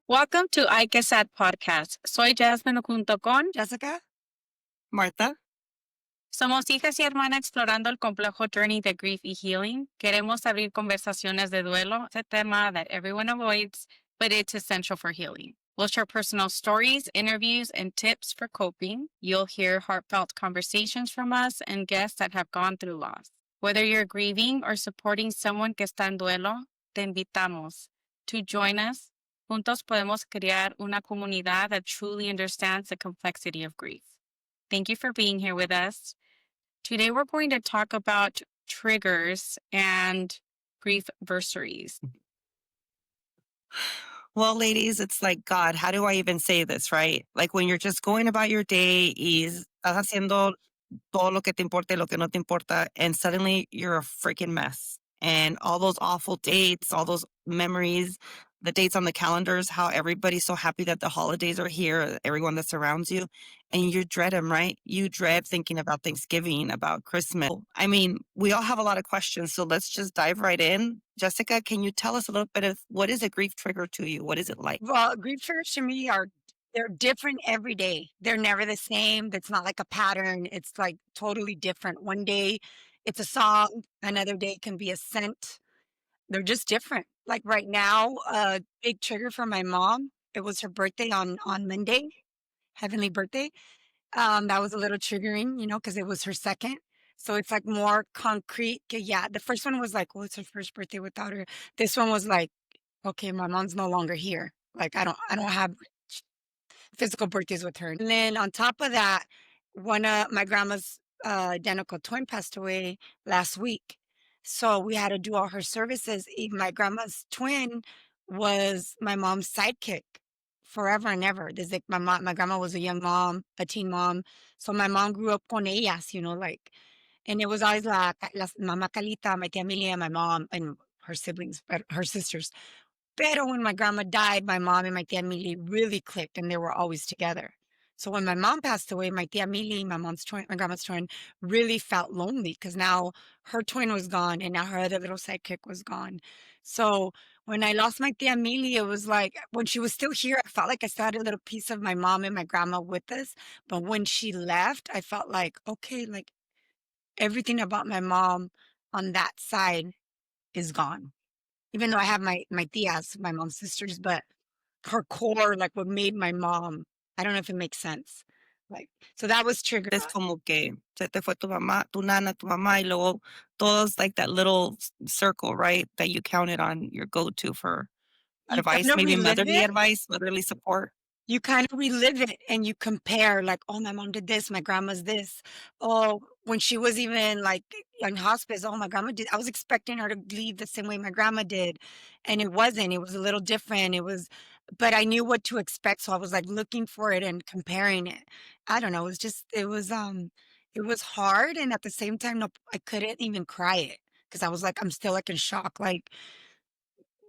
Welcome to I Que Sad Podcast. Soy Jasmine junto con Jessica? Martha? Somos hijas y hermanas explorando el complejo journey de grief y healing. Queremos abrir conversaciones de duelo, ese tema that everyone avoids, but it's essential for healing. We'll share personal stories, interviews, and tips for coping. You'll hear heartfelt conversations from us and guests that have gone through loss. Whether you're grieving or supporting someone que está en duelo, te invitamos to join us. Juntos podemos crear una comunidad that truly understands the complexity of grief. Thank you for being here with us. Today, we're going to talk about triggers and griefversaries. Well, ladies, it's like, God, how do I even say this, right? Like when you're just going about your day y estás haciendo todo lo que te importa y lo que no te importa, and suddenly you're a freaking mess. And all those awful dates, all those memories, the dates on the calendars, how everybody's so happy that the holidays are here, everyone that surrounds you, and you dread them, right? You dread thinking about Thanksgiving, about Christmas. I mean, we all have a lot of questions, so let's just dive right in. Jessica, can you tell us a little bit of what is a grief trigger to you? What is it like? Well, grief triggers to me they're different every day. They're never the same. That's not like a pattern. It's like totally different. One day it's a song, another day can be a scent. They're just different. Like right now, a big trigger for my mom. It was her birthday on Monday, heavenly birthday. That was a little triggering, because it was her second. So it's like more concrete. Yeah, the first one was like, well, it's her first birthday without her. This one was like, okay, my mom's no longer here. Like I don't have physical birthdays with her. And then on top of that, one of my grandma's identical twin passed away last week. So we had to do all her services. My grandma's twin was my mom's sidekick forever and ever. There's like my grandma was a young mom, a teen mom. So my mom grew up con ellas, like, and it was always like Mama Calita, my tia Amelia, my mom, and her siblings, her sisters. Pero when my grandma died, my mom and my tia Mili really clicked and they were always together. So when my mom passed away, my tia Mili, my grandma's twin, really felt lonely because now her twin was gone and now her other little sidekick was gone. So when I lost my tia Mili, it was like when she was still here, I felt like I still had a little piece of my mom and my grandma with us. But when she left, I felt like, okay, like everything about my mom on that side is gone. Even though I have my tias, my mom's sisters, but her core, like what made my mom, I don't know if it makes sense. Like, so that was triggered. Es como que se te fue tu mamá, tu nana, tu mamá, y luego todos like that little circle, right? That you counted on your go-to for You kind advice, of maybe relive motherly it. advice, motherly support. You kind of relive it and you compare, like, oh, my mom did this, my grandma's this. Oh, when she was even like in hospice, oh, my grandma did. I was expecting her to leave the same way my grandma did. And it wasn't. It was a little different. But I knew what to expect. So I was like looking for it and comparing it. I don't know. It was hard. And at the same time, no, I couldn't even cry it because I was like, I'm still like in shock. Like,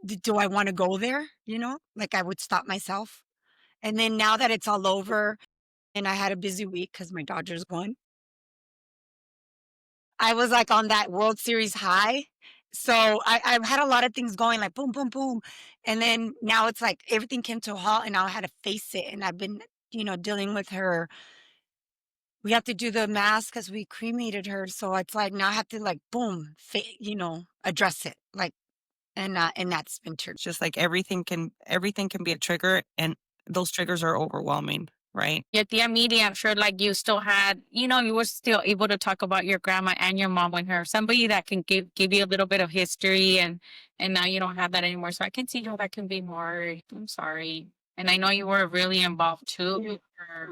do I want to go there? Like I would stop myself. And then now that it's all over and I had a busy week because my Dodgers won, I was like on that World Series high. So I've had a lot of things going like boom, boom, boom. And then now it's like everything came to a halt and now I had to face it. And I've been, dealing with her. We have to do the mass because we cremated her. So it's like now I have to like boom, address it. Like and that's been true. It's just like everything can be a trigger, and those triggers are overwhelming, right? Your tia Midi, I'm sure like you still had, you were still able to talk about your grandma and your mom with her. Somebody that can give you a little bit of history and now you don't have that anymore. So I can see how that can be hard. I'm sorry. And I know you were really involved too with her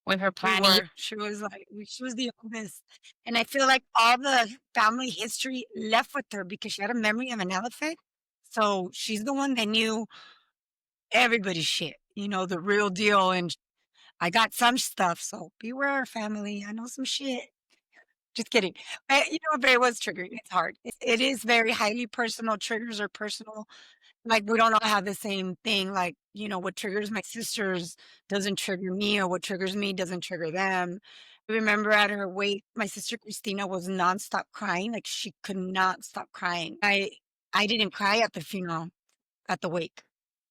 We planning. were. She was the oldest. And I feel like all the family history left with her because she had a memory of an elephant. So she's the one that knew everybody's shit, the real deal. And I got some stuff. So beware, family. I know some shit. Just kidding. But it was triggering. It's hard. It is very highly personal. Triggers are personal. Like, we don't all have the same thing. Like, what triggers my sisters doesn't trigger me, or what triggers me doesn't trigger them. I remember at her wake, my sister Christina was nonstop crying. Like, she could not stop crying. I didn't cry at the funeral, at the wake.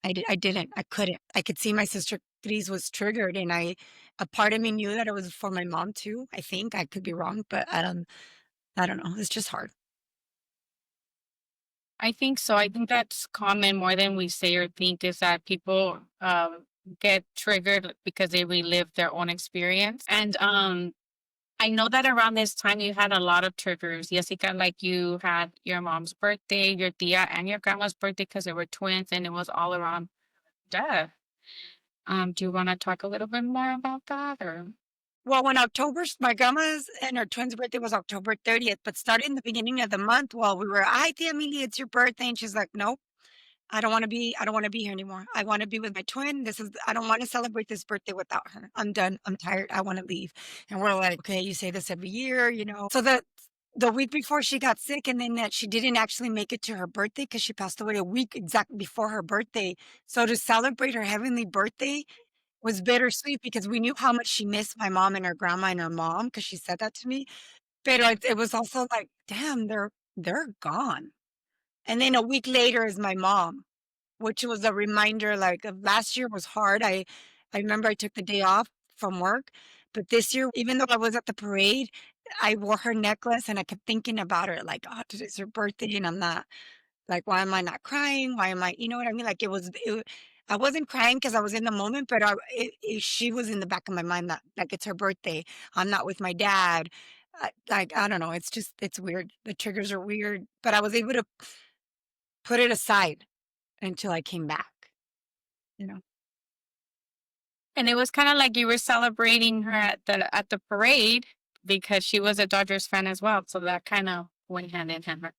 I didn't. I couldn't. I could see my sister Cris was triggered, and a part of me knew that it was for my mom too. I think I could be wrong, but I don't know. It's just hard. I think so. I think that's common more than we say or think is that people get triggered because they relive their own experience. And I know that around this time you had a lot of triggers. Jessica, like you had your mom's birthday, your tia, and your grandma's birthday because they were twins and it was all around death. Do you want to talk a little bit more about that or? Well, when my grandma's and her twins' birthday was October 30th, but started in the beginning of the month while we were, hi, Tia Amelia, it's your birthday. And she's like, nope, I don't want to be here anymore. I want to be with my twin. I don't want to celebrate this birthday without her. I'm done. I'm tired. I want to leave. And we're like, okay, you say this every year, you know? So the week before she got sick and then that she didn't actually make it to her birthday because she passed away a week exactly before her birthday. So to celebrate her heavenly birthday was bittersweet because we knew how much she missed my mom and her grandma and her mom because she said that to me. But it was also like, damn, they're gone. And then a week later is my mom, which was a reminder like of last year was hard. I remember I took the day off from work, but this year, even though I was at the parade, I wore her necklace and I kept thinking about her like, oh, today's her birthday and I'm not like, why am I not crying? Why am I, you know what I mean? Like I wasn't crying because I was in the moment, but she was in the back of my mind that like it's her birthday. I'm not with my dad. Like, I don't know. It's just, it's weird. The triggers are weird, but I was able to put it aside until I came back, you know? And it was kind of like you were celebrating her at the parade because she was a Dodgers fan as well. So that kind of went hand in hand.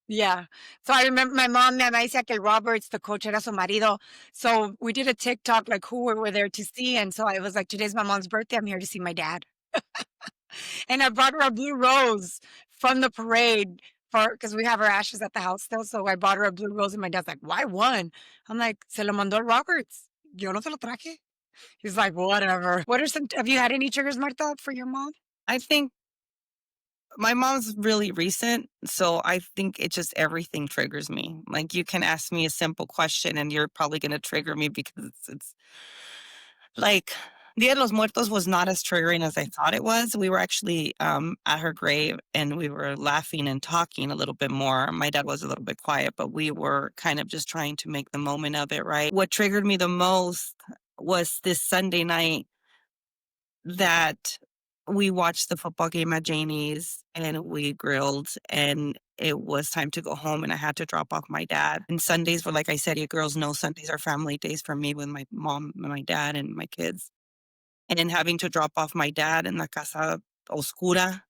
Yeah. So I remember my mom me decía que Roberts, the coach, era su marido. So we did a TikTok like who we were there to see. And so I was like, today's my mom's birthday. I'm here to see my dad. And I brought her a blue rose from the parade because we have her ashes at the house still. So I bought her a blue rose and my dad's like, why one? I'm like, se lo mandó Roberts. Yo no se lo traje. He's like, whatever. Have you had any triggers, Marta, for your mom? I think my mom's really recent, so I think it just everything triggers me. Like you can ask me a simple question and you're probably going to trigger me because it's like Dia de los Muertos was not as triggering as I thought it was. We were actually at her grave and we were laughing and talking a little bit more. My dad was a little bit quiet, but we were kind of just trying to make the moment of it, right? What triggered me the most was this Sunday night that we watched the football game at Janie's and we grilled and it was time to go home and I had to drop off my dad. And Sundays were, like I said, you girls know Sundays are family days for me with my mom and my dad and my kids. And then having to drop off my dad in la casa oscura,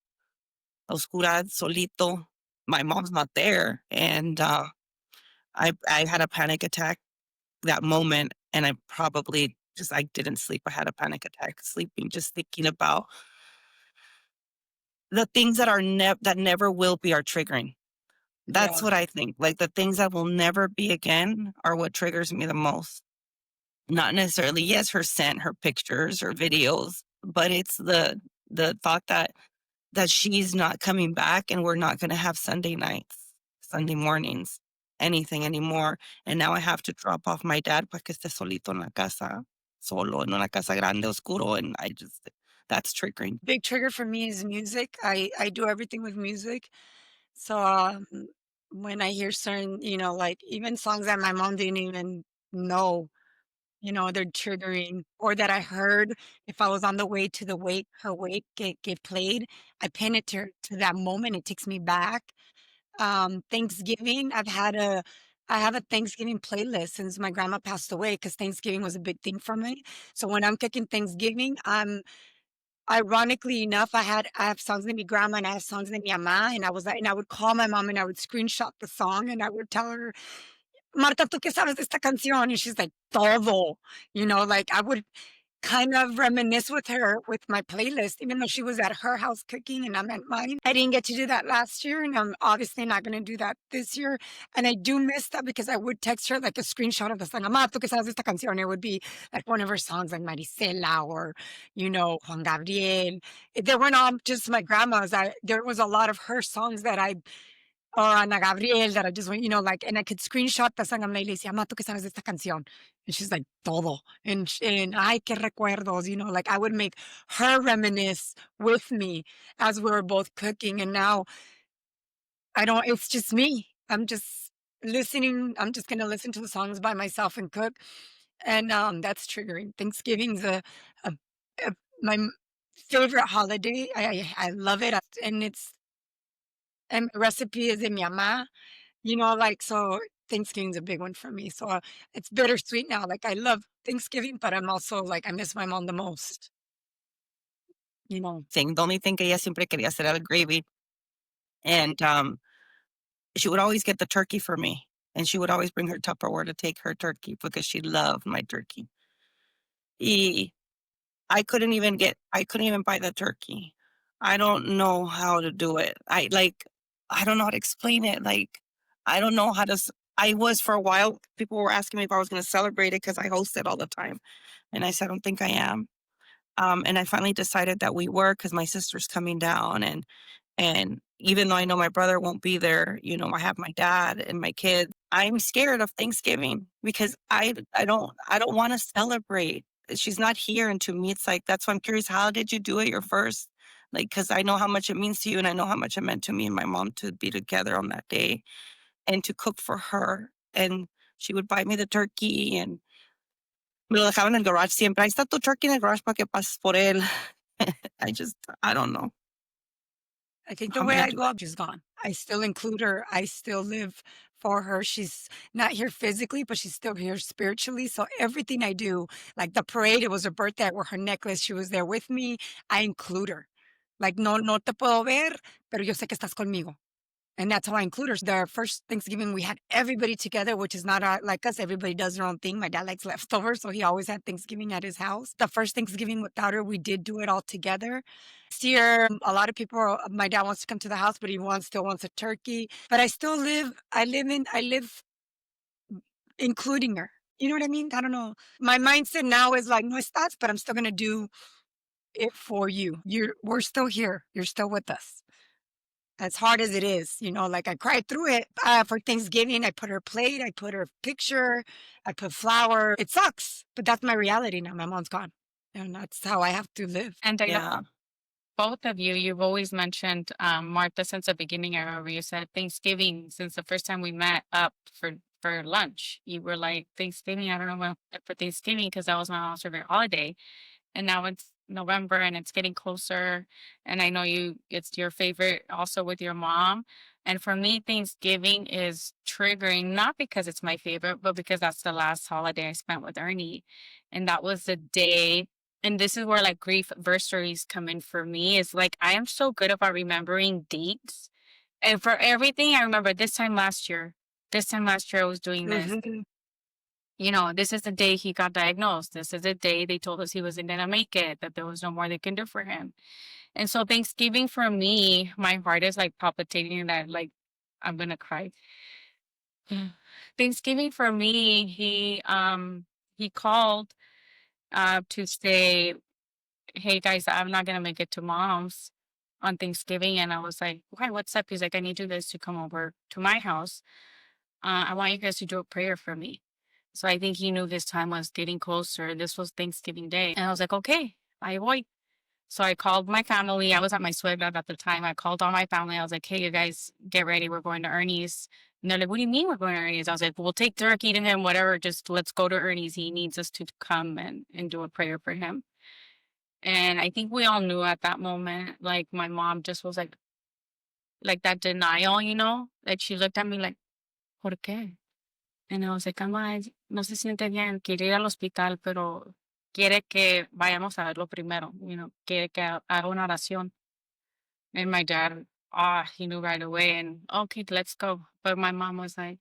solito. My mom's not there. And I had a panic attack that moment and I didn't sleep. I had a panic attack sleeping, just thinking about the things that that never will be are triggering. That's Yeah. what I think. Like the things that will never be again are what triggers me the most. Not necessarily, yes, her scent, her pictures, her videos, but it's the thought that she's not coming back and we're not going to have Sunday nights, Sunday mornings, anything anymore. And now I have to drop off my dad para que esté solito en la casa, solo en una casa grande, oscuro. And that's triggering. Big trigger for me is music. I do everything with music. So when I hear certain, you know, like even songs that my mom didn't even know, you know, they're triggering, or that I heard if I was on the way to her wake get played, I pin it to that moment. It takes me back. Thanksgiving, I have a Thanksgiving playlist since my grandma passed away because Thanksgiving was a big thing for me. So when I'm cooking Thanksgiving, ironically enough, I have songs de mi grandma and I have songs de mi mamá, and I would call my mom and I would screenshot the song and I would tell her, Marta, ¿tú qué sabes de esta canción? And she's like, todo, you know, like I would kind of reminisce with her with my playlist, even though she was at her house cooking and I'm at mine. I didn't get to do that last year, and I'm obviously not going to do that this year. And I do miss that because I would text her like a screenshot of the song. Amá, ¿tú qué sabes de esta canción? It would be like one of her songs, like Marisela or, you know, Juan Gabriel. They weren't all just my grandma's. There was a lot of her songs that or Ana Gabriel that I just went, like, and I could screenshot the song. I'm like, le decía, "Ma, ¿tú qué sabes de esta canción?" And she's like, todo. And ay, qué recuerdos, like I would make her reminisce with me as we were both cooking. And now it's just me. I'm just listening. I'm just going to listen to the songs by myself and cook. And that's triggering. Thanksgiving's a, a my favorite holiday. I love it. And the recipe is de mi mamá. Like, so Thanksgiving's a big one for me. So it's bittersweet now. Like, I love Thanksgiving, but I'm also like, I miss my mom the most. Thing. The only thing que ella siempre quería hacer era gravy. And she would always get the turkey for me. And she would always bring her Tupperware to take her turkey because she loved my turkey. Y I couldn't even buy the turkey. I don't know how to do it. I don't know how to explain it. Like, I don't know how to, I was for a while, people were asking me if I was going to celebrate it because I host it all the time. And I said, I don't think I am. And I finally decided that we were because my sister's coming down. And even though I know my brother won't be there, I have my dad and my kids. I'm scared of Thanksgiving because I don't want to celebrate. She's not here, and to me, it's like, that's why I'm curious. How did you do it your first? Like, because I know how much it means to you, and I know how much it meant to me and my mom to be together on that day and to cook for her. And she would buy me the turkey, and me lo dejaban en el garage siempre. Ahí está tu turkey en el garage para que pases por él. I don't know. I think How the am I way gonna I do go up, she's gone. I still include her. I still live for her. She's not here physically, but she's still here spiritually. So everything I do, like the parade, it was her birthday. I wore her necklace. She was there with me. I include her. Like, no te puedo ver, pero yo sé que estás conmigo. And that's how I include her. The first Thanksgiving, we had everybody together, which is not like us. Everybody does their own thing. My dad likes leftovers, so he always had Thanksgiving at his house. The first Thanksgiving without her, we did do it all together. This year, a lot of people, my dad wants to come to the house, but he still wants a turkey. But I live including her. You know what I mean? I don't know. My mindset now is like, no estás, but I'm still going to do it for you. We're still here. You're still with us. As hard as it is, like I cried through it for Thanksgiving. I put her plate, I put her picture, I put flower. It sucks, but that's my reality now. My mom's gone, and that's how I have to live. And I know Yeah. both of you, you've always mentioned Martha since the beginning. I remember you said Thanksgiving since the first time we met up for lunch. You were like, Thanksgiving, I don't know what for Thanksgiving because that was my mom's favorite holiday. And now it's November and it's getting closer. And I know it's your favorite also with your mom. And for me, Thanksgiving is triggering, not because it's my favorite, but because that's the last holiday I spent with Ernie. And that was the day. And this is where like Griefversaries come in for me. Is like I am so good about remembering dates. And for everything, I remember this time last year. This time last year, I was doing this. Mhm. This is the day he got diagnosed. This is the day they told us he wasn't going to make it, that there was no more they can do for him. And so Thanksgiving for me, my heart is like palpitating that like I'm going to cry. Thanksgiving for me, he called to say, "Hey guys, I'm not going to make it to mom's on Thanksgiving." And I was like, "Why? What's up?" He's like, "I need you guys to come over to my house. I want you guys to do a prayer for me." So I think he knew his time was getting closer. This was Thanksgiving Day. And I was like, okay, I voy. So I called my family. I was at my suegra at the time. I called all my family. I was like, hey, you guys get ready. We're going to Ernie's. And they're like, what do you mean we're going to Ernie's? I was like, we'll take turkey to him, whatever. Just let's go to Ernie's. He needs us to come and do a prayer for him. And I think we all knew at that moment, like my mom just was like that denial, Like she looked at me like, ¿por qué? And I was like, "Ama, no se siente bien, quiere ir al hospital, pero quiere que vayamos a verlo primero, quiere que haga una oración." And my dad, he knew right away and, okay, let's go. But my mom was like,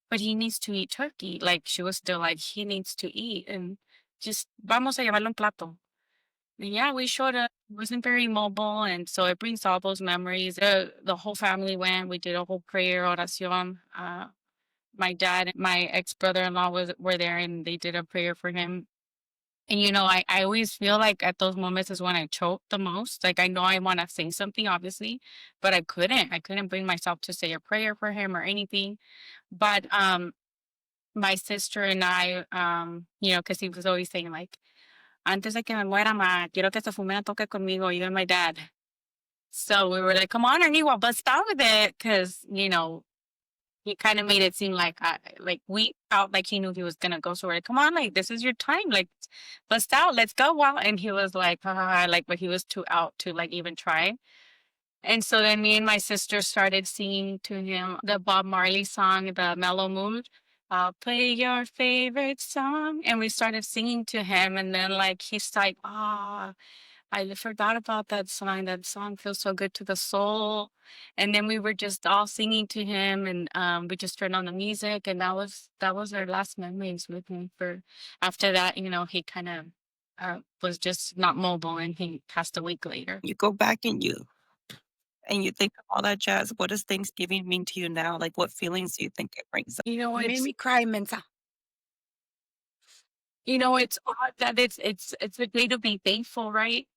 but he needs to eat turkey. Like she was still like, he needs to eat and just vamos a llevarlo un plato. And yeah, we showed up. He wasn't very mobile. And so it brings all those memories. The whole family went. We did a whole prayer, oración. My dad and my ex brother-in-law were there and they did a prayer for him. And, I always feel like at those moments is when I choke the most. Like, I know I want to say something, obviously, but I couldn't. I couldn't bring myself to say a prayer for him or anything. But my sister and I, because he was always saying, like, antes de que me muera, ma, quiero que se fume a toque conmigo, you and my dad. So we were like, come on, Ernie, well, bust out with it. Because, he kind of made it seem like we felt like he knew he was gonna go. So we're like, come on, like this is your time, like bust out, let's go. Wow. And he was like, like, but he was too out to like even try. And so then me and my sister started singing to him the Bob Marley song, the Mellow Mood. I'll play your favorite song. And we started singing to him. And then like he's like, I forgot about that song. That song feels so good to the soul. And then we were just all singing to him, and we just turned on the music, and that was our last memories with him. For after that, he kind of was just not mobile, and he passed a week later. You go back and you think of all that jazz. What does Thanksgiving mean to you now? Like, what feelings do you think it brings up? You made me cry, Mensa. It's odd that it's a day to be thankful, right?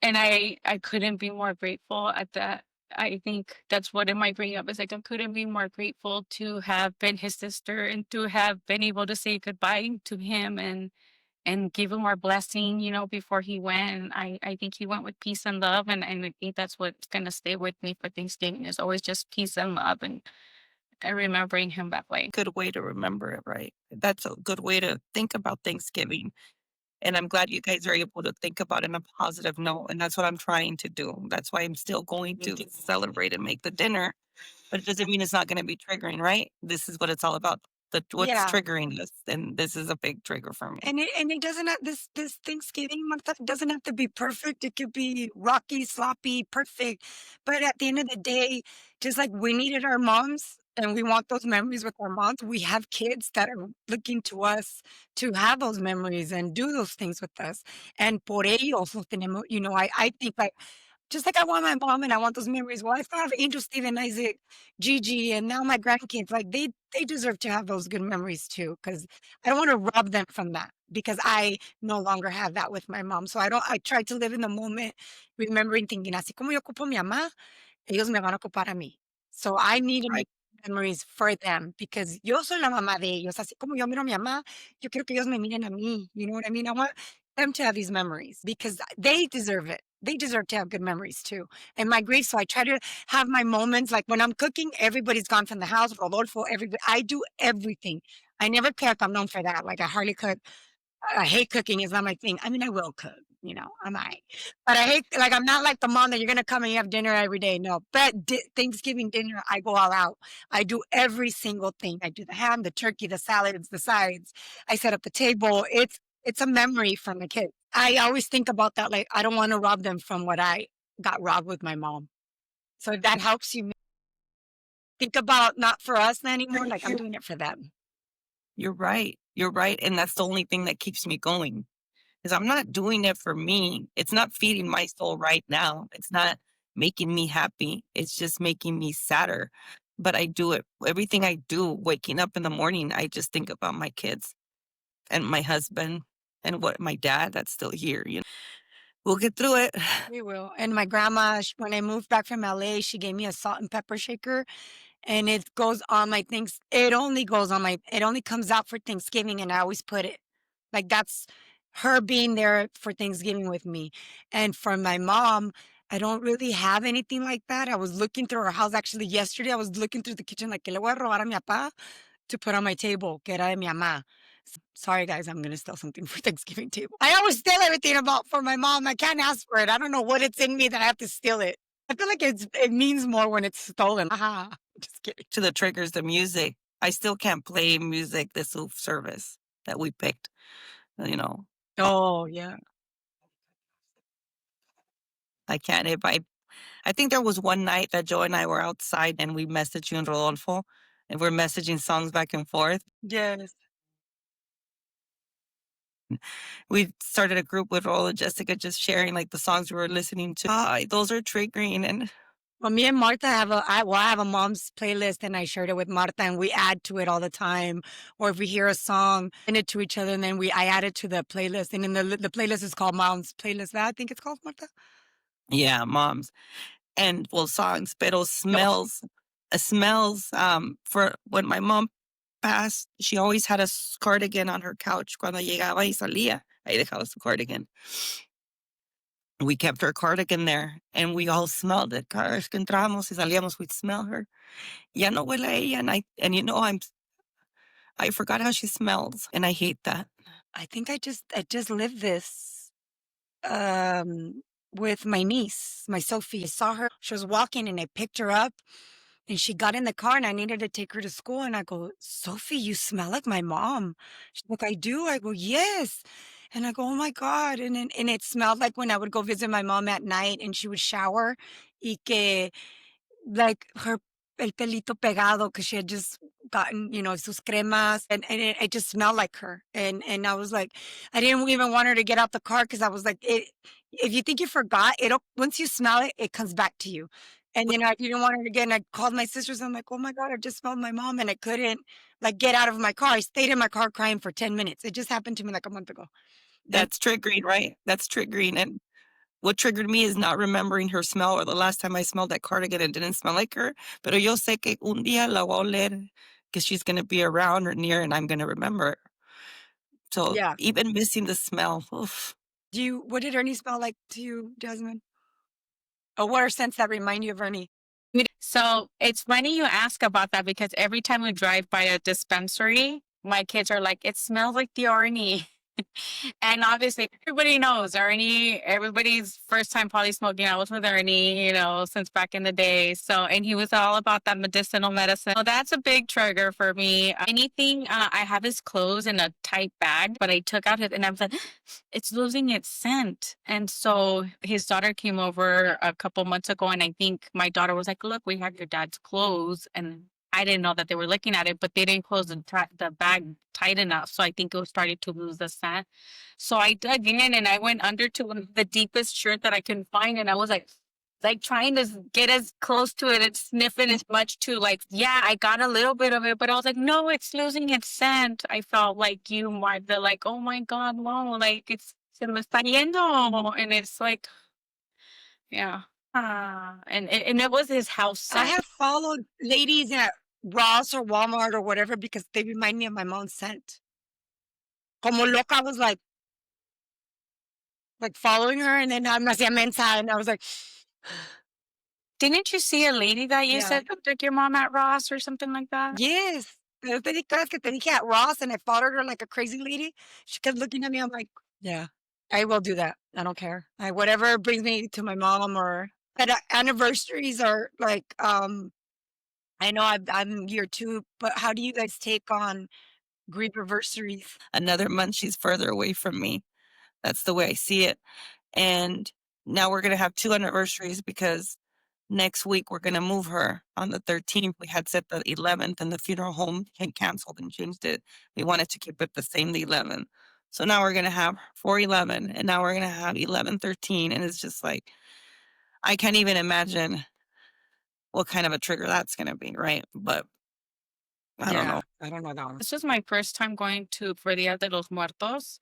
And I couldn't be more grateful at that. I think that's what it might bring up, is like I couldn't be more grateful to have been his sister and to have been able to say goodbye to him and give him our blessing, before he went. I think he went with peace and love, and I think that's what's gonna stay with me for Thanksgiving, is always just peace and love, and remembering him that way. Good way to remember it, right? That's a good way to think about Thanksgiving. And I'm glad you guys are able to think about it in a positive note. And that's what I'm trying to do. That's why I'm still going to celebrate and make the dinner. But it doesn't mean it's not going to be triggering, right? This is what it's all about. What's Yeah. triggering this. And this is a big trigger for me. And it doesn't have this Thanksgiving month doesn't have to be perfect. It could be rocky, sloppy, perfect. But at the end of the day, just like we needed our moms and we want those memories with our moms, we have kids that are looking to us to have those memories and do those things with us. And por ellos, los tenemos, I think like just like I want my mom and I want those memories. Well, I still have Angel, Steven, Isaac, Gigi, and now my grandkids. Like they deserve to have those good memories too. Because I don't want to rob them from that because I no longer have that with my mom. So I try to live in the moment, remembering thinking, así como yo ocupo a mi mamá, ellos me van a ocupar a mí. So I need to Right. make memories for them because yo soy la mamá de ellos. Así como yo miro a mi mamá, yo quiero que ellos me miren a mí. You know what I mean? I want them to have these memories because they deserve it. They deserve to have good memories too. And my grief, so I try to have my moments like when I'm cooking, everybody's gone from the house, Rodolfo, everybody. I do everything. I never cook. I'm known for that. Like I hardly cook. I hate cooking. It's not my thing. I mean, I will cook, I might. But I hate, like, I'm not like the mom that you're going to come and you have dinner every day. No. But Thanksgiving dinner, I go all out. I do every single thing. I do the ham, the turkey, the salads, the sides. I set up the table. It's a memory from the kids. I always think about that. Like, I don't want to rob them from what I got robbed with my mom. So if that helps you think about not for us anymore, like I'm doing it for them. You're right. You're right. And that's the only thing that keeps me going. Because I'm not doing it for me. It's not feeding my soul right now. It's not making me happy. It's just making me sadder. But I do it. Everything I do, waking up in the morning, I just think about my kids and my husband and what my dad that's still here. We'll get through it. We will. And my grandma, when I moved back from LA, she gave me a salt and pepper shaker. And it goes on my things. It only comes out for Thanksgiving, and I always put it. Like that's her being there for Thanksgiving with me. And for my mom, I don't really have anything like that. I was looking through her house actually yesterday. I was looking through the kitchen like, ¿qué le voy a robar a mi papá to put on my table? Que era de mi mamá. Sorry, guys, I'm going to steal something for Thanksgiving table. I always steal everything for my mom. I can't ask for it. I don't know what it's in me that I have to steal it. I feel like it means more when it's stolen. Aha. Just kidding. To the triggers, the music. I still can't play music this service that we picked. Oh, yeah. I can't. I think there was one night that Joe and I were outside and we messaged you and Rodolfo, and we're messaging songs back and forth. Yes. We started a group with Rol and Jessica, just sharing like the songs we were listening to. Those are triggering, and Well, me and Martha I have a mom's playlist and I shared it with Martha and we add to it all the time. Or if we hear a song, send it to each other and then I add it to the playlist. And then the playlist is called Mom's Playlist. That I think it's called, Martha. Yeah, moms. And well, songs, pero smells. Smells. For when my mom passed, she always had a cardigan on her couch. Cuando llegaba y salía, ahí dejaba su cardigan. We kept her cardigan there, and we all smelled it. Cada vez que entramos y salíamos, we'd smell her. Ya no huele a ella, and you know I forgot how she smells, and I hate that. I think I just lived this with my niece, my Sophie. I saw her, she was walking and I picked her up and she got in the car and I needed to take her to school. And I go, Sophie, you smell like my mom. She's like, I do. I go, yes. And I go, oh my God. And it smelled like when I would go visit my mom at night and she would shower. Y que like her el pelito pegado because she had just gotten, sus cremas and it just smelled like her. And I was like, I didn't even want her to get out the car because I was like, if you think you forgot, it'll once you smell it, it comes back to you. And if you didn't want her to get, and I called my sisters, I'm like, oh my God, I just smelled my mom and I couldn't like get out of my car. I stayed in my car crying for 10 minutes. It just happened to me like a month ago. That's triggering, right? That's triggering. And what triggered me is not remembering her smell or the last time I smelled that cardigan, it didn't smell like her. Pero yo sé que un día la voy a oler because she's going to be around or near and I'm going to remember it. So Yeah. even missing the smell, oof. What did Ernie smell like to you, Jasmine? Or what are scents that remind you of Ernie? So it's funny you ask about that because every time we drive by a dispensary, my kids are like, it smells like the Arnie. And obviously, everybody knows Ernie. Everybody's first time probably smoking. I was with Ernie, since back in the day. So, and he was all about that medicinal medicine. So that's a big trigger for me. Anything I have his clothes in a tight bag, but I took out his, and I was like, it's losing its scent. And so his daughter came over a couple months ago, and I think my daughter was like, look, we have your dad's clothes. And I didn't know that they were looking at it, but they didn't close the bag tight enough. So I think it was starting to lose the scent. So I dug in and I went under to the deepest shirt that I could find. And I was like trying to get as close to it and sniffing as much too. Like, yeah, I got a little bit of it, but I was like, no, it's losing its scent. I felt like you might be like, oh my God, no, like se me está yendo. And it's like, yeah. And it was his house I scent. have followed ladies at Ross or Walmart or whatever because they remind me of my mom's scent. Como loca, I was like following her, and then I'm hacía mensa, and I was like, Didn't you see a lady that you Yeah. said looked like your mom at Ross or something like that? yes. Pero te que te dije at Ross, and I followed her like a crazy lady. She kept looking at me. I'm like, yeah, I will do that. I don't care. Whatever brings me to my mom or at anniversaries are like, I know I'm year 2, but how do you guys take on Griefversaries? Another month she's further away from me. That's the way I see it. And now we're going to have 2 anniversaries because next week we're going to move her on the 13th. We had set the 11th and the funeral home had canceled and changed it. We wanted to keep it the same, the 11th. So now we're going to have 4/11 and now we're going to have 11/13. And it's just like, I can't even imagine what kind of a trigger that's going to be, right? But I don't know. I don't know that one. This was my first time going for Dia de los Muertos.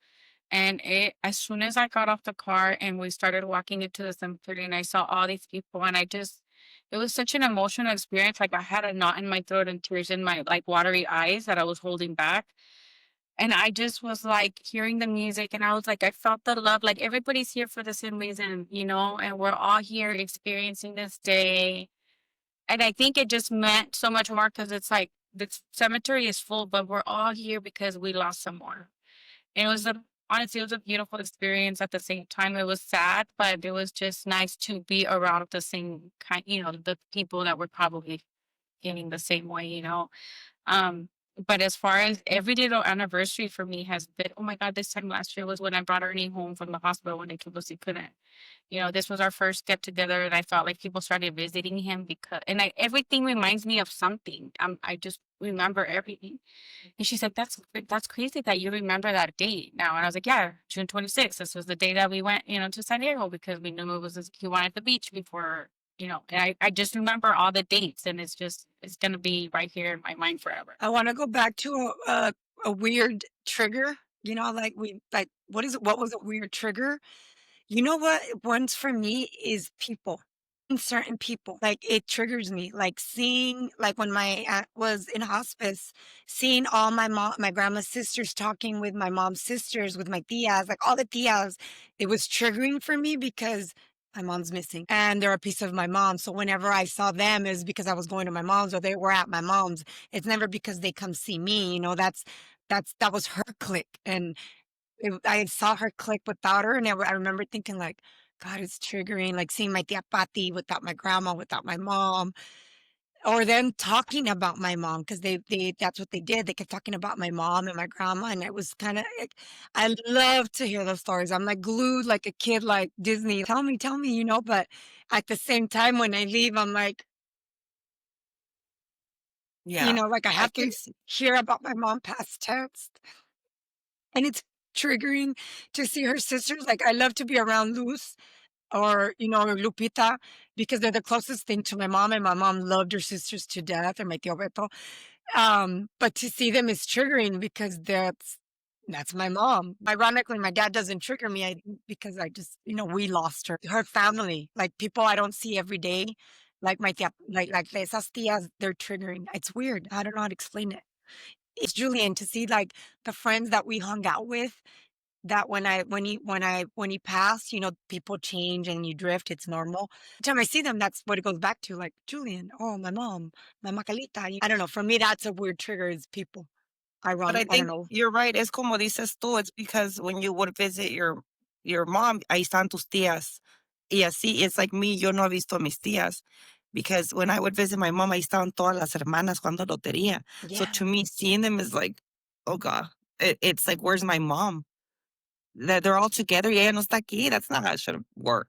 And as soon as I got off the car and we started walking into the cemetery and I saw all these people and it was such an emotional experience. Like I had a knot in my throat and tears in my like watery eyes that I was holding back. And I just was like hearing the music and I was like, I felt the love. Like everybody's here for the same reason, and we're all here experiencing this day. And I think it just meant so much more because it's like the cemetery is full, but we're all here because we lost someone. And honestly, it was a beautiful experience. At the same time, it was sad, but it was just nice to be around the same kind, the people that were probably feeling the same way. Um, but as far as every little anniversary for me has been, oh my God, this time last year was when I brought Ernie home from the hospital when they told us he couldn't. This was our first get together, and I felt like people started visiting him everything reminds me of something. I just remember everything. And she's like, that's crazy that you remember that date now. And I was like, yeah, June 26th. This was the day that we went, to San Diego because we knew he wanted the beach before and I just remember all the dates, and it's going to be right here in my mind forever. I want to go back to a weird trigger. What was a weird trigger? You know what? One's for me is people. Certain people, like it triggers me. Like seeing, like when my aunt was in hospice, seeing all my grandma's sisters talking with my mom's sisters, with my tias, like all the tias, it was triggering for me because my mom's missing and they're a piece of my mom. So whenever I saw them, it was because I was going to my mom's or they were at my mom's. It's never because they come see me. That was her clique, and I saw her click without her, and I remember thinking like, God, it's triggering, like seeing my tia Pati without my grandma, without my mom, or them talking about my mom because they that's what they did. They kept talking about my mom and my grandma, and it was kind of like, I love to hear those stories. I'm like glued like a kid, like Disney. Tell me, But at the same time, when I leave, I'm like, Yeah, like I I have to can see. hear about my mom past tense. And it's triggering to see her sisters. Like I love to be around Luz or Lupita because they're the closest thing to my mom, and my mom loved her sisters to death, or my tío Beto. But to see them is triggering because that's my mom. Ironically, my dad doesn't trigger me because I just we lost her. Her family, like people I don't see every day, like my tia, like esas tías, they're triggering. It's weird. I don't know how to explain it. It's Julian to see like the friends that we hung out with, that when he passed, people change and you drift. It's normal. Every time I see them, that's what it goes back to. Like Julian, oh my mom, my Macalita. I don't know. For me, that's a weird trigger. Is people. But I Ironic. I don't think know. you're right. Es como dices tú. It's because when you would visit your mom, ahí están tus tías. Y así, it's like me, yo no he visto a mis tías. Because when I would visit my mom, ahí estaban todas las hermanas jugando lotería. So Yeah. to me, seeing them is like, oh God. It's like, where's my mom? That they're all together. Y ella no está aquí. That's not how it should work.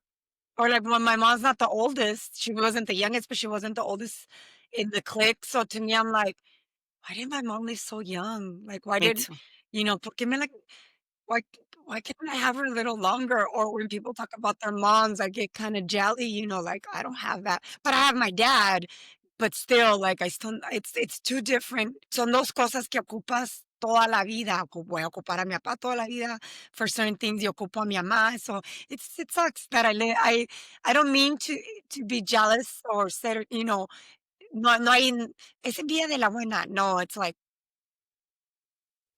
Or like when my mom's not the oldest, she wasn't the youngest, but she wasn't the oldest in the clique. So to me, I'm like, why did my mom live so young? Like, why Me did too. porque me like why why can't I have her a little longer? Or when people talk about their moms, I get kind of jelly, like I don't have that. But I have my dad, but still, like it's too different. Son dos cosas que ocupas toda la vida. Voy a ocupar a mi papá toda la vida for certain things. Y ocupo a mi mamá. So it sucks that I don't mean to be jealous or ser, no hay, es envidia de la buena. No, it's like,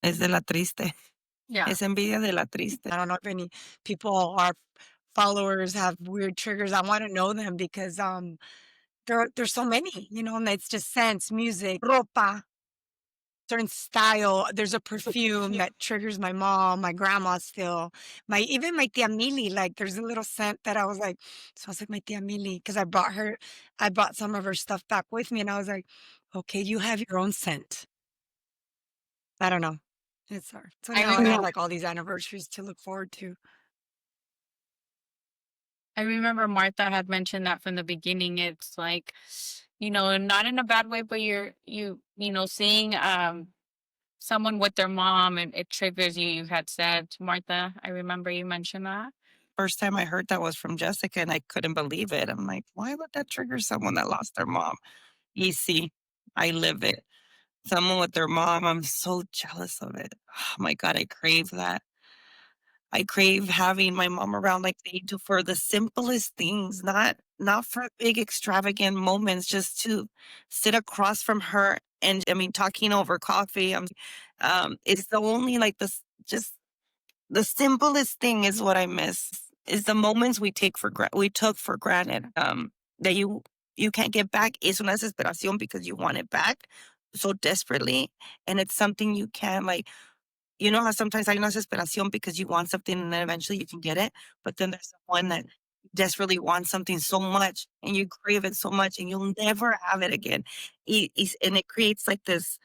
Es de la triste. Yeah. Es envidia de la triste. I don't know if any people, our followers, have weird triggers. I want to know them because there's so many, and it's just sense, music, ropa, certain style. There's a perfume that triggers my mom, my grandma still, even my tia Mili. Like there's a little scent that I was like, smells like my tia Mili because I brought some of her stuff back with me, and I was like, okay, you have your own scent. I don't know. It's hard. So I now I have remember like all these anniversaries to look forward to. I remember Martha had mentioned that from the beginning. It's like, not in a bad way, but seeing someone with their mom, and it triggers you. You had said, Martha, I remember you mentioned that. First time I heard that was from Jessica, and I couldn't believe it. I'm like, why would that trigger someone that lost their mom? Easy. I live it. Someone with their mom, I'm so jealous of it. Oh my God, I crave that. I crave having my mom around like they do for the simplest things, not for big extravagant moments, just to sit across from her and I mean talking over coffee. It's the only like this just the simplest thing is what I miss. Is the moments we took for granted. That you can't get back. Es una desesperación because you want it back so desperately, and it's something you can't like. You know how sometimes hay una desesperación because you want something and then eventually you can get it, but then there's one that desperately wants something so much and you crave it so much and you'll never have it again. And it creates like this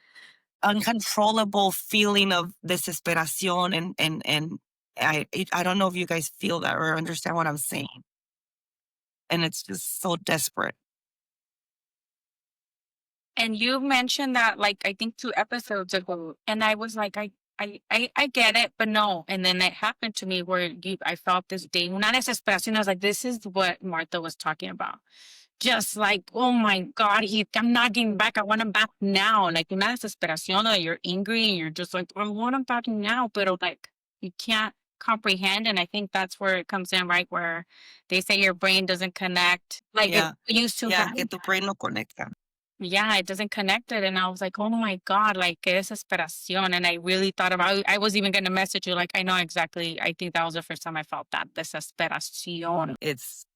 uncontrollable feeling of desesperación and I don't know if you guys feel that or understand what I'm saying. And it's just so desperate. And you mentioned that, like, I think 2 episodes ago, and I was like, I get it, but no. And then it happened to me where I felt this day, una desesperación. I was like, this is what Martha was talking about. just like, oh my God, I'm not getting back. I want him back now. Like una desesperación that you're angry and you're just like, I want him back now. But like you can't comprehend. And I think that's where it comes in, right? Where they say your brain doesn't connect. Like it Yeah. used to Yeah, have. que tu brain no conecta. Yeah, it doesn't connect it. And I was like, oh my God, like qué desesperación. And I really thought about I was even gonna message you, like, I know exactly. I think that was the first time I felt that desesperación. It's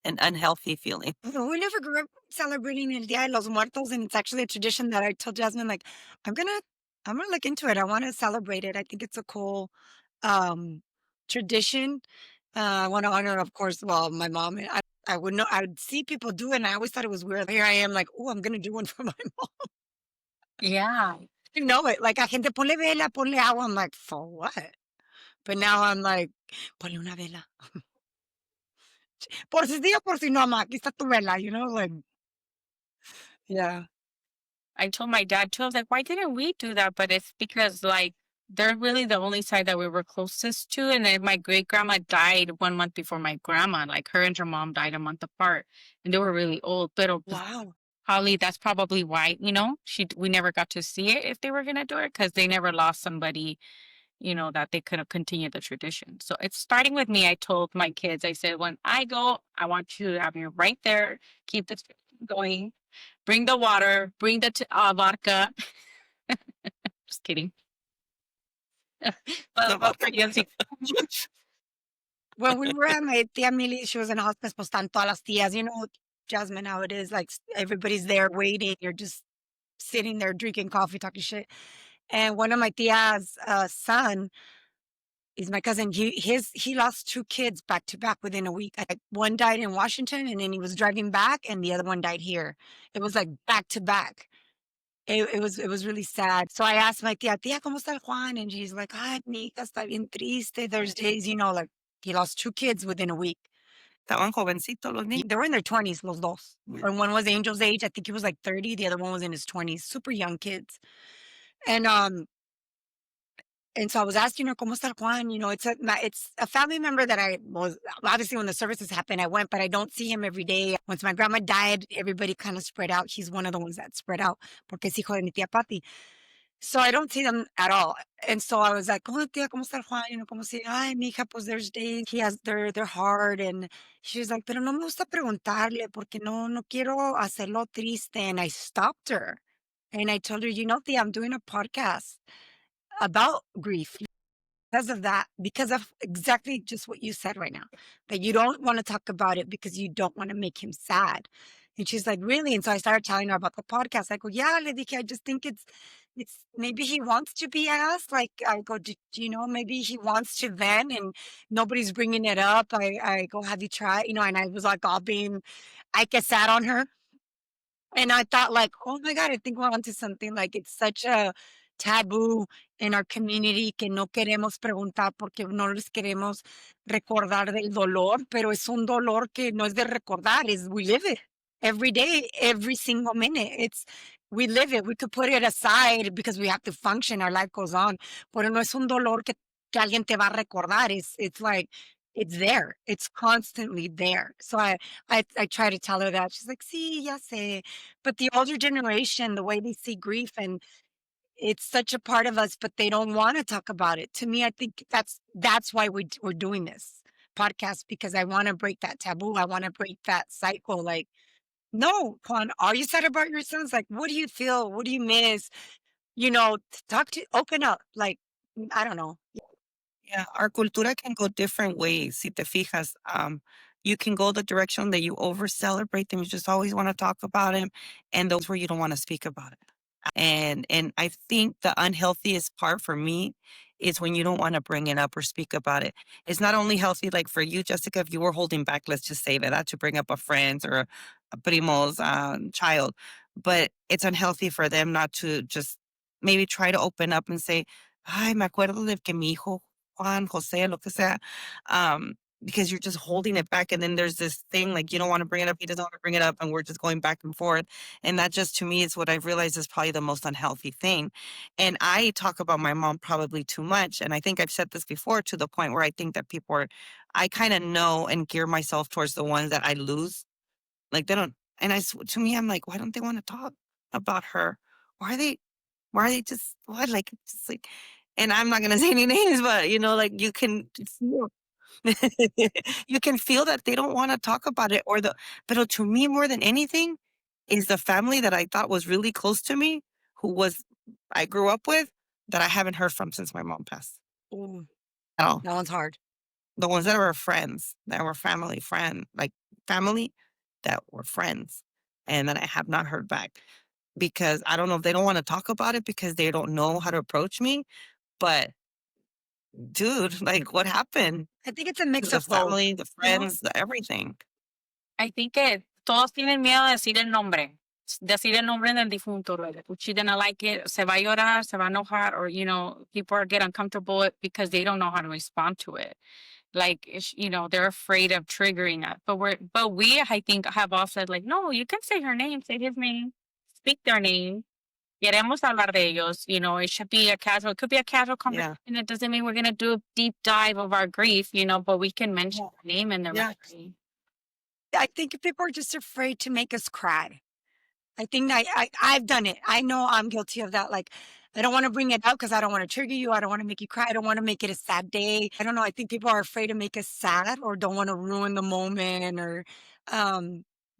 an unhealthy feeling. We never grew up celebrating El Dia de los Muertos, and it's actually a tradition that I told Jasmine, like, I'm gonna I'm gonna look into it. I want to celebrate it. I think it's a cool tradition. I want to honor, of course, well, my mom. I would know I would see people do it, and I always thought it was weird. Here I am, like, oh, I'm gonna do one for my mom. Yeah. You know it. Like, a gente ponle vela, ponle agua. I'm like, for what? But now I'm like, ponle una vela. Por si sí o por si no, ma, aquí está tu vela, like, yeah. I told my dad too, I was like, why didn't we do that? But it's because like they're really the only side that we were closest to. And then my great grandma died 1 month before my grandma. Like her and her mom died a month apart. And they were really old. But Wow. probably that's probably why, we never got to see it if they were gonna do it because they never lost somebody, that they could have continued the tradition. So it's starting with me. I told my kids, I said, when I go, I want you to have me right there, keep this going. Bring the water, bring the vodka. Just kidding. The vodka. When we were at my tia Millie, she was in hospice, pues están todas las tías, Jasmine, how it is, like everybody's there waiting. You're just sitting there drinking coffee, talking shit. And one of my tia's son is my cousin. He lost two kids back to back within a week. Like one died in Washington, and then he was driving back, and the other one died here. It was like back to back. It was really sad. So I asked my tia, ¿cómo está el Juan? And she's like, ay, mi hija está bien triste. There's days, like he lost two kids within a week. Estaban jovencitos los niños. They were in their 20s, los dos. Yeah. And one was Angel's age. I think he was like 30. The other one was in his 20s. Super young kids. And so I was asking her, ¿cómo está el Juan? It's a family member that I was, obviously when the services happened, I went, but I don't see him every day. Once my grandma died, everybody kind of spread out. He's one of the ones that spread out porque es hijo de mi tía Pati. So I don't see them at all. And so I was like, oh, tía, ¿cómo está el Juan? Como si, ay, mija, pues there's days they're hard. And she's like, pero no me gusta preguntarle porque no quiero hacerlo triste. And I stopped her. And I told her, tía, I'm doing a podcast about grief because of exactly just what you said right now, that you don't want to talk about it because you don't want to make him sad. And she's like, really? And so I started telling her about the podcast. I go, yeah, le dije, I just think it's maybe he wants to be asked. Like I go, maybe he wants to vent and nobody's bringing it up. I go, have you tried? And I was like all being, I get sad on her. And I thought like, oh my God, I think we're onto something. Like it's such a taboo in our community que no queremos preguntar porque no les queremos recordar del dolor, pero es un dolor que no es de recordar, is we live it every day, every single minute. We live it. We could put it aside because we have to function. Our life goes on. Pero no es un dolor que alguien te va a recordar. It's like, it's there. It's constantly there. So I try to tell her that. She's like, sí, ya sé. But the older generation, the way they see grief, and it's such a part of us, but they don't want to talk about it. To me, I think that's why we're doing this podcast, because I want to break that taboo. I want to break that cycle. Like, no, Juan, are you sad about your sons? Like, what do you feel? What do you miss? Open up. Like, I don't know. Yeah, our cultura can go different ways. Si te fijas, you can go the direction that you over celebrate them. You just always want to talk about them, and those where you don't want to speak about it. And I think the unhealthiest part for me is when you don't want to bring it up or speak about it. It's not only healthy, like for you, Jessica, if you were holding back, let's just say that to bring up a friend's or a primo's child, but it's unhealthy for them not to just maybe try to open up and say, ay, me acuerdo de que mi hijo Juan, Jose, lo que sea, because you're just holding it back. And then there's this thing like you don't want to bring it up, he doesn't want to bring it up, and we're just going back and forth. And that just to me is what I've realized is probably the most unhealthy thing. And I talk about my mom probably too much. And I think I've said this before to the point where I think that I kind of know and gear myself towards the ones that I lose Like they don't. And to me, I'm like, why don't they want to talk about her? Why are they? Why are they just what like just like? And I'm not gonna say any names, but like you can feel, you can feel that they don't want to talk about it, but to me more than anything is the family that I thought was really close to me, I grew up with, that I haven't heard from since my mom passed Ooh, at all. that one's hard. The ones that were friends, that were family that were friends, and that I have not heard back because I don't know if they don't want to talk about it because they don't know how to approach me. But dude, like what happened I think it's a to mix the of both. family, the You know, friends, the everything? I think que todos tienen miedo de decir el nombre. Decir el nombre del difunto. Like, if she didn't like it, se va a llorar, se va a enojar, or, people get uncomfortable because they don't know how to respond to it. Like, they're afraid of triggering it. But we, I think, have all said, like, no, you can say her name, say his name, speak their name. Queremos hablar de ellos. It could be a casual Yeah. conversation. It doesn't mean we're going to do a deep dive of our grief, but we can mention Yeah. their name and their Yeah. memory. I think people are just afraid to make us cry. I think I've done it. I know I'm guilty of that. Like, I don't want to bring it up because I don't want to trigger you. I don't want to make you cry. I don't want to make it a sad day. I don't know. I think people are afraid to make us sad or don't want to ruin the moment or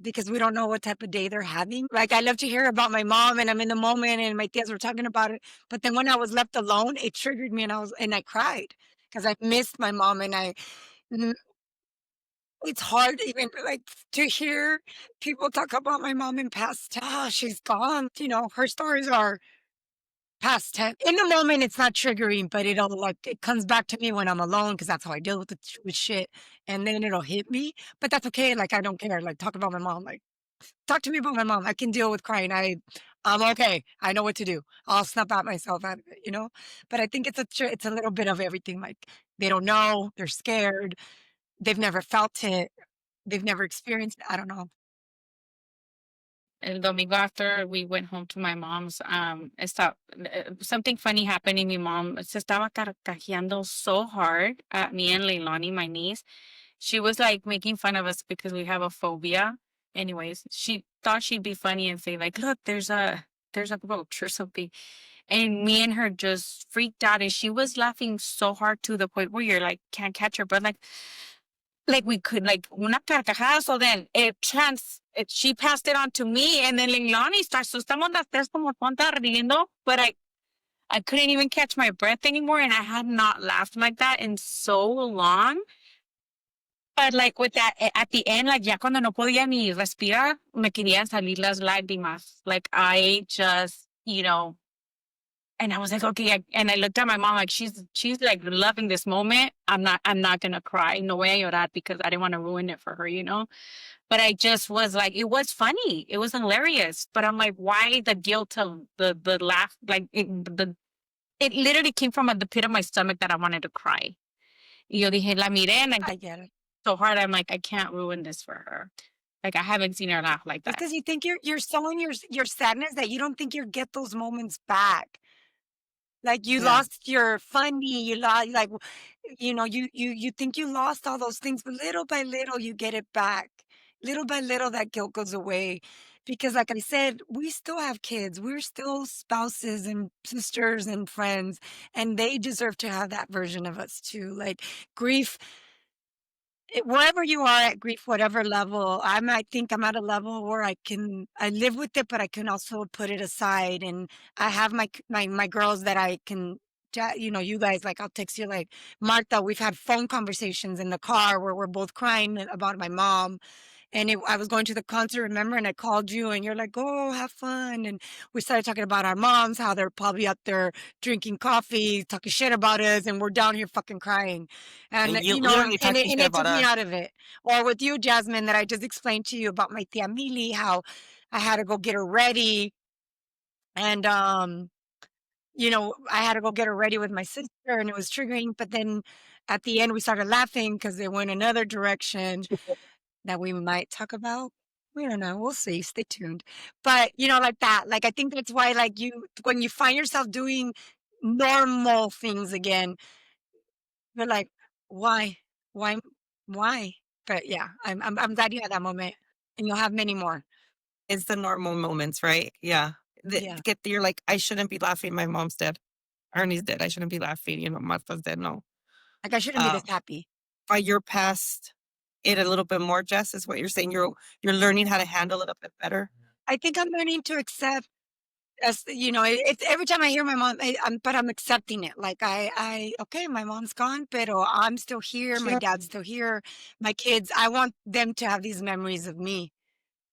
because we don't know what type of day they're having. Like, I love to hear about my mom and I'm in the moment and my tias were talking about it. But then when I was left alone, it triggered me and I cried because I missed my mom and it's hard even like to hear people talk about my mom in past tense. Oh, she's gone. Her stories are past tense. In the moment, it's not triggering, but it comes back to me when I'm alone because that's how I deal with shit. And then it'll hit me, but that's okay. Like I don't care. Like talk about my mom. Like talk to me about my mom. I can deal with crying. I'm okay. I know what to do. I'll snap at myself out of it. But I think it's a little bit of everything. Like they don't know. They're scared. They've never felt it. They've never experienced it. I don't know. El domingo after we went home to my mom's, something funny happened and my mom se estaba carcajeando so hard at me and Leilani, my niece. She was like making fun of us because we have a phobia. Anyways, she thought she'd be funny and say like, look, there's a roach or something. And me and her just freaked out and she was laughing so hard to the point where you're like, can't catch her breath. Like we could like una carcajada. So then she passed it on to me and then Leilani starts. So estamos las tres como tontas riendo, but I couldn't even catch my breath anymore. And I had not laughed like that in so long. But like with that, at the end, like ya cuando no podía ni respirar, me querían salir las lágrimas. Like I just, and I was like, okay. And I looked at my mom like she's like loving this moment. I'm not gonna cry. No way a llorar because I didn't want to ruin it for her. But I just was like, it was funny. It was hilarious. But I'm like, why the guilt of the laugh? Like it literally came from the pit of my stomach that I wanted to cry. Y yo dije, la miré and I I get it. so hard. I'm like, I can't ruin this for her. Like I haven't seen her laugh like It's that. because you think you're so in your sadness that you don't think you'll get those moments back. Like you Yeah. lost your funny, you lost like you think you lost all those things, but little by little you get it back. Little by little that guilt goes away. Because like I said, we still have kids. We're still spouses and sisters and friends, and they deserve to have that version of us too. Like grief wherever you are at grief, whatever level, I think I'm at a level where I live with it, but I can also put it aside. And I have my girls that I can, you guys, like I'll text you like, Martha, we've had phone conversations in the car where we're both crying about my mom. And I was going to the concert, remember? And I called you and you're like, oh, have fun. And we started talking about our moms, how they're probably up there drinking coffee, talking shit about us. And we're down here fucking crying. And, And you literally and talking shit it about took me us. out of it. Or with you, Jasmine, that I just explained to you about my tia Mili, how I had to go get her ready. And, I had to go get her ready with my sister and it was triggering. But then at the end, we started laughing because they went another direction that we might talk about. We don't know. We'll see. Stay tuned. But, like that. Like, I think that's why, like, when you find yourself doing normal things again, you're like, why? Why? Why? But yeah, I'm glad you had that moment. and you'll have many more. It's the normal moments, right? Yeah. Yeah. You're like, I shouldn't be laughing. My mom's dead. Ernie's dead. I shouldn't be laughing. Martha's dead. No. Like, I shouldn't be Uh, this happy. but you're past it a little bit more, Jess, is what you're saying. You're learning how to handle it a bit better. I think I'm learning to accept, as it's every time I hear my mom, I'm accepting it. Like, okay, my mom's gone, but I'm still here. My Sure. dad's still here. My kids, I want them to have these memories of me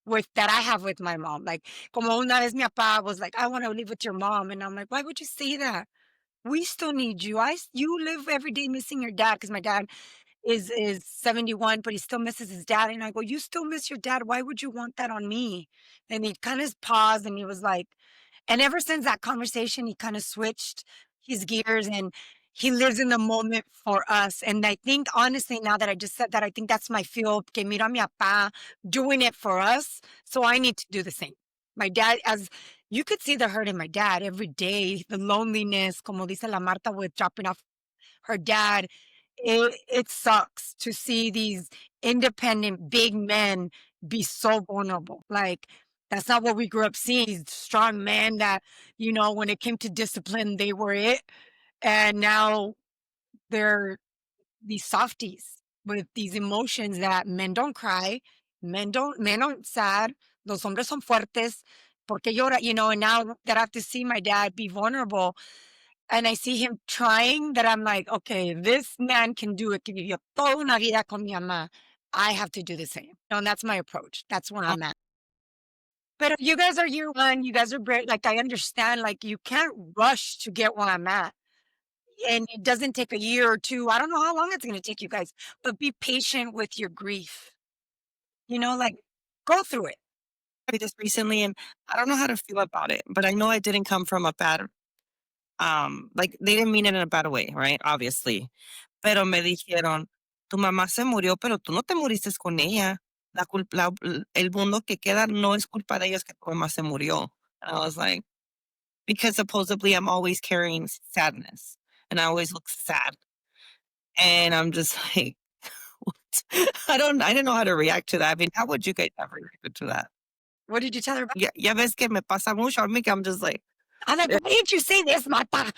with that I have with my mom. Like, como una vez mi papá was like, I want to live with your mom. And I'm like, why would you say that? We still need you. You live every day missing your dad, because my dad is 71, but he still misses his dad. And I go, you still miss your dad. Why would you want that on me? And he kind of paused and he was like, and ever since that conversation, he kind of switched his gears and he lives in the moment for us. And I think, honestly, now that I just said that, I think that's my feel, que mira a mi papá doing it for us. So I need to do the same. My dad, as you could see the hurt in my dad every day, the loneliness, como dice la Marta, with dropping off her dad. It sucks to see these independent big men be so vulnerable. Like, that's not what we grew up seeing. These strong men that, when it came to discipline, they were it. And now they're these softies with these emotions that men don't cry, men aren't sad. Los hombres son fuertes. Porque llora, and now that I have to see my dad be vulnerable, and I see him trying, that I'm like, okay, this man can do it. Que vivió toda una vida con mi mamá. I have to do the same. And that's my approach. That's where I'm at. But you guys are year one. You guys are great. Like, I understand, like, you can't rush to get where I'm at. And it doesn't take a year or two. I don't know how long it's going to take you guys, but be patient with your grief. Like, go through it. Just recently, and I don't know how to feel about it, but I know I didn't come from a bad, like they didn't mean it in a bad way, right? Obviously. Pero me dijeron, tu mamá se murió, pero tú no te muriste con ella. El mundo que queda no es culpa de ellos que tu mamá se murió. And I was like, because supposedly I'm always carrying sadness and I always look sad. And I'm just like, what? I didn't know how to react to that. I mean, how would you guys have reacted to that? What did you tell her about? Ya ves que me pasa mucho a mí que I'm just like, I'm like, why didn't you say this, Marta?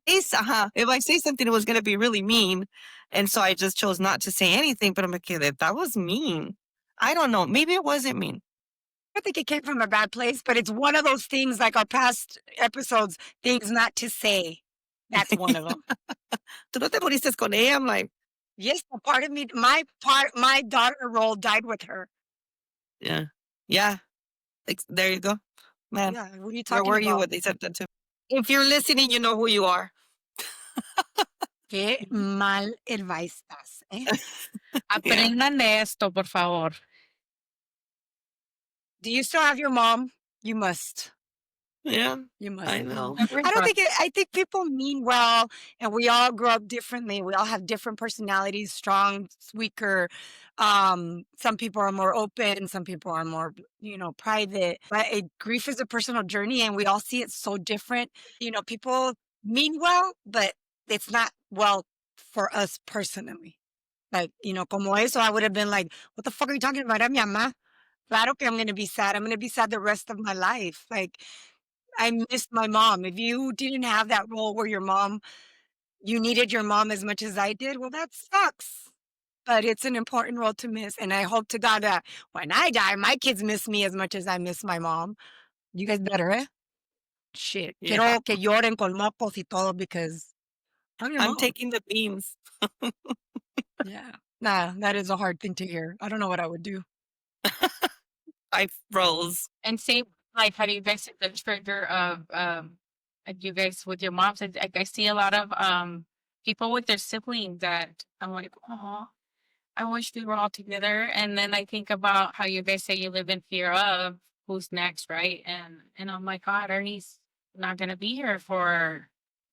if I say something, it was going to be really mean. And so I just chose not to say anything, but I'm like, that was mean. I don't know. Maybe it wasn't mean. I think it came from a bad place, but it's one of those things, like our past episodes, things not to say. That's one of them. Tú no te moriste con ella? I'm like, Yes, a part of me, my daughter role died with her. yeah. Yeah. There you go. Man, Yeah, what are you where talking were about? you when they said that to me? If you're listening, you know who you are. Qué mal advice das, eh? Aprendan de esto, por favor. Do you still have your mom? You must. Yeah, You must. I know. I think people mean well, and we all grow up differently. We all have different personalities, strong, weaker. Some people are more open, some people are more, private. But grief is a personal journey, and we all see it so different. People mean well, but it's not well for us personally. Like, como eso, I would have been like, what the fuck are you talking about? I'm mi mamá. Claro que I'm going to be sad. I'm going to be sad the rest of my life. Like, I missed my mom. If you didn't have that role where you needed your mom as much as I did, well, that sucks. But it's an important role to miss. And I hope to God that when I die, my kids miss me as much as I miss my mom. You guys better, eh? Shit. Yeah. Quiero que lloren con mocos y todo, because I'm your I'm mom. taking the beans. Yeah. Nah, that is a hard thing to hear. I don't know what I would do. I froze. And see, like, how do you guys see the trigger of you guys with your moms? I see a lot of people with their siblings that I'm like, oh, I wish we were all together. And then I think about how you guys say you live in fear of who's next, right? And I'm like, God, Ernie's not gonna be here for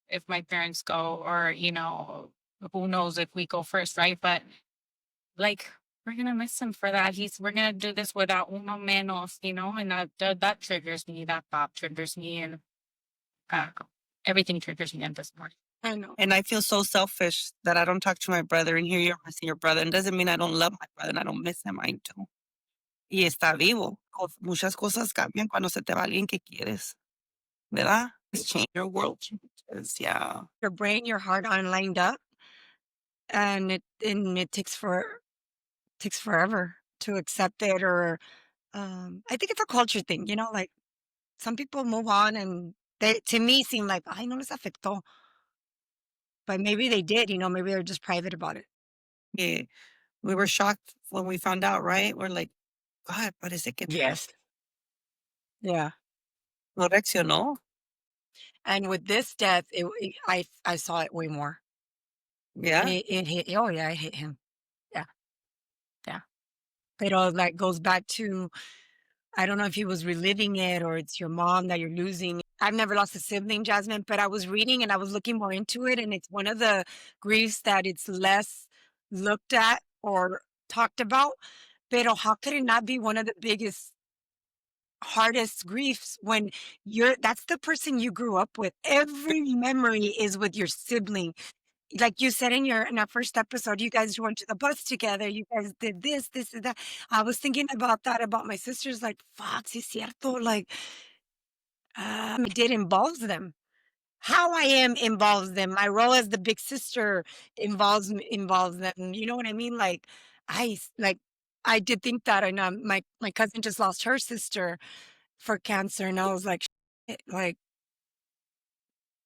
if my parents go, or who knows if we go first, right? But like, we're gonna miss him for that. We're gonna do this without uno menos, and that triggers me. That thought triggers me, and everything triggers me at this point. I know. And I feel so selfish that I don't talk to my brother, and here you're missing your brother. And doesn't mean I don't love my brother and I don't miss him. I do. y está vivo. Muchas cosas cambian cuando se te va alguien que quieres, ¿verdad? It's change your world changes, yeah. Your brain, your heart aren't lined up, and it takes forever to accept it. Or I think it's a culture thing, like some people move on and they, to me, seem like, ay, no les afectó. But maybe they did, maybe they're just private about it. Yeah. We were shocked when we found out, right? We're like, God, parece que Yes. Yeah. no reaccionó. And with this death, I saw it way more. Yeah. It hit. Oh yeah, it hit him. Yeah, yeah. Pero like goes back to, I don't know if he was reliving it or it's your mom that you're losing. I've never lost a sibling, Jasmine, but I was reading and I was looking more into it, and it's one of the griefs that it's less looked at or talked about. Pero how could it not be one of the biggest, hardest griefs when that's the person you grew up with? Every memory is with your sibling. Like you said in our first episode, you guys went to the bus together. You guys did this and that. I was thinking about that about my sisters. Like, fuck, sí es cierto. Like, it did involves them. How I am involves them. My role as the big sister involves them. You know what I mean? Like, like I did think that, and my cousin just lost her sister for cancer, and I was like, shit, like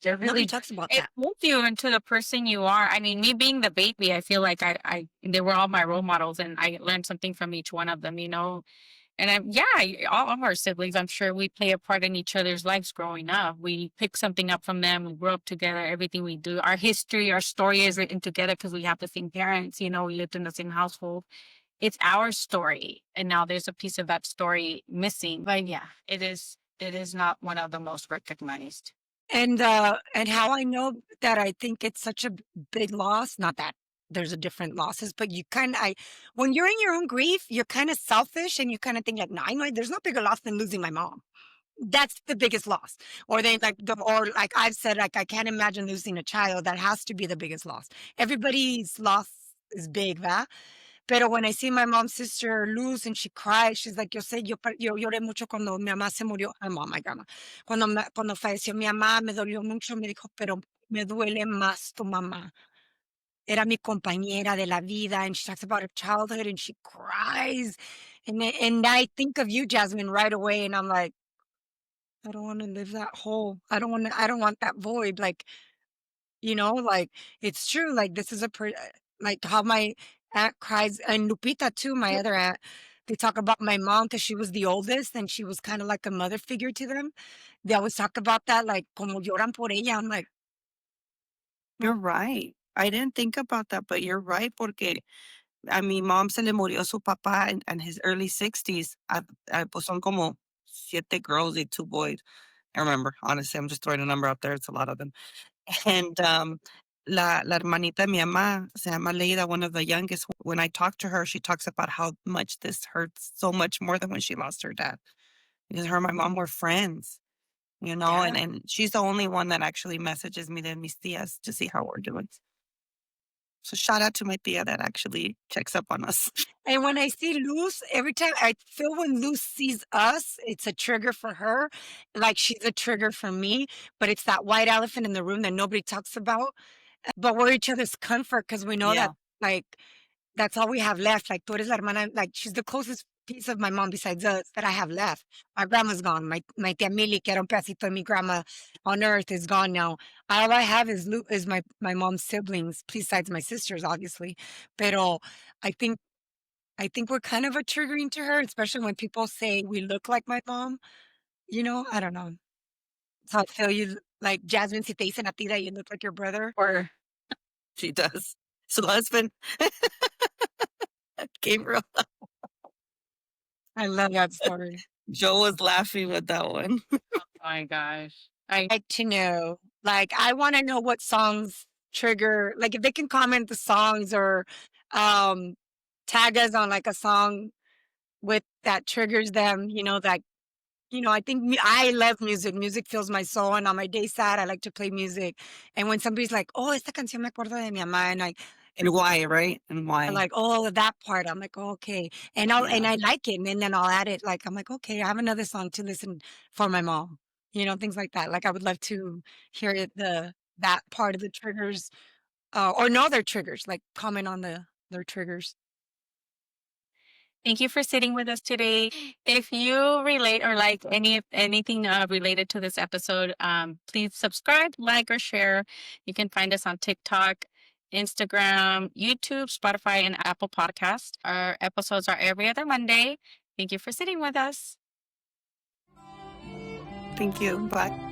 They're nobody really talks about it that. molds you into the person you are. I mean, me being the baby, I feel like they were all my role models, and I learned something from each one of them, you know. And all of our siblings, I'm sure we play a part in each other's lives growing up. We pick something up from them. We grow up together. Everything we do, our history, our story is written together because we have the same parents. You know, we lived in the same household. It's our story, and now there's a piece of that story missing. But yeah, it is. It is not one of the most recognized. And how I know that I think it's such a big loss, not that there's a different losses, but when you're in your own grief, you're kind of selfish and you kind of think like, no, I know there's no bigger loss than losing my mom. That's the biggest loss. Or or like I've said, like, I can't imagine losing a child. That has to be the biggest loss. Everybody's loss is big, ¿verdad? Pero when I see my mom's sister lose and she cries, she's like, yo sé, yo lloré mucho cuando mi mamá se murió. My grandma. Cuando falleció mi mamá, me dolió mucho. Me dijo, pero me duele más tu mamá. Era mi compañera de la vida. And she talks about her childhood and she cries. And I think of you, Jasmine, right away. And I'm like, I don't want to live that hole. I don't want that void. Like, like it's true. Like this is like how my aunt cries, and Lupita too, my other aunt. They talk about my mom because she was the oldest and she was kind of like a mother figure to them. They always talk about that, like como lloran por ella. I'm like, You're right. I didn't think about that, but you're right, porque a mi mom se le murió su papá in his early 60s. Pues son como 7 girls y 2 boys. I remember, honestly, I'm just throwing a number out there. It's a lot of them. And la hermanita de mi mamá se llama Leida, one of the youngest. When I talk to her, she talks about how much this hurts so much more than when she lost her dad. Because her and my mom were friends, yeah. and she's the only one that actually messages me de mis tías to see how we're doing. So shout out to my tía that actually checks up on us. And when I see Luz, every time I feel when Luz sees us, it's a trigger for her. Like she's a trigger for me, but it's that white elephant in the room that nobody talks about. But we're each other's comfort because we know Yeah. that, like, that's all we have left. Like, tú eres la hermana, like, she's the closest piece of my mom besides us that I have left. My grandma's gone. My tia Millie, que era un pedacito de mi grandma on earth, is gone now. All I have is my mom's siblings, besides my sisters, obviously. Pero I think we're kind of a triggering to her, especially when people say we look like my mom. I don't know. So I feel you, like Jasmine, si te dicen a ti that you look like your brother. Or She does. So husband came real. I love that story. Joe was laughing with that one. oh my gosh, I Like to know, like, I want to know what songs trigger, like if they can comment the songs or um tag us on like a song with that triggers them, I think I love music. Music fills my soul, and on my day sad, I like to play music. And when somebody's like, "Oh, esta canción me acuerdo de mi mamá," and And why, right? And I'm why? like, oh, that part. I'm like, okay. And Yeah. I like it. And then I'll add it. Like, I'm like, okay, I have another song to listen for my mom. Things like that. Like I would love to hear that part of the triggers, or know their triggers, like comment on their triggers. Thank you for sitting with us today. If you relate or like anything related to this episode, please subscribe, like, or share. You can find us on TikTok, Instagram, YouTube, Spotify, and Apple Podcast. Our episodes are every other Monday. Thank you for sitting with us. Thank you. Bye.